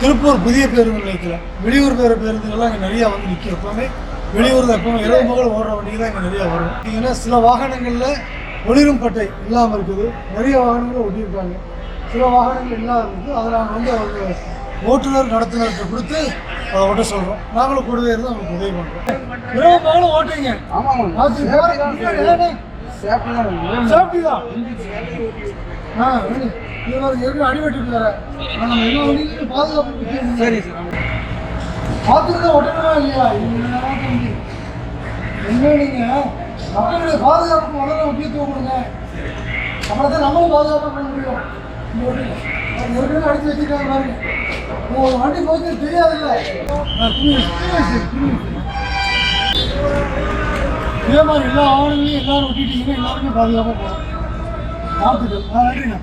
திருப்பூர் புதிய பேருந்து நிலையத்தில் வெளியூர் பேருந்துகள்லாம் இங்கே நிறையா வந்து நிற்கும். எப்போவுமே வெளியூர் தான், எப்பவுமே இரவு பகல் ஓடுற வண்டி தான் இங்கே நிறையா வரும். ஏன்னா சில வாகனங்களில் ஒளிரும் பட்டை இல்லாமல் இருக்குது, நிறைய வாகனங்கள் ஒட்டியிருக்காங்க. சில வாகனங்கள் இல்லாமல் இருக்குது. அதை நாங்கள் வந்து அவங்க ஓட்டுநர் நடத்துனர்கிட்ட கொடுத்து அதை ஓட்ட சொல்கிறோம். நாங்களும் கூடவே இருந்து அவங்களுக்கு உதவி பண்ணுறோம். இரவு பகலும் ஓட்டுங்க. சேஃப்டி தான். ஏற்கனவே அடிபட்டு வேற நம்ம எல்லா வண்டியிலும் பாதுகாப்பு. சரி சார், பார்த்துட்டு ஒட்டணுமா இல்லையா? என்ன நீங்கள் மக்களுடைய பாதுகாப்புக்கு முதல்ல முக்கியத்துவம் கொடுங்க. அப்புறம் தான் நம்மளும் பாதுகாப்பாக பண்ண முடியும். ஏற்கனவே அடித்து வச்சுருக்காங்க பாருங்க. ஒரு வண்டி போச்சு தெரியாதுல்ல. இதே மாதிரி எல்லா ஆவணங்களையும் எல்லாரும் ஒட்டிட்டீங்கன்னா எல்லாருமே பாதுகாப்பாக போகும். வாழ்த்துக்கள். நன்றிண்ணா.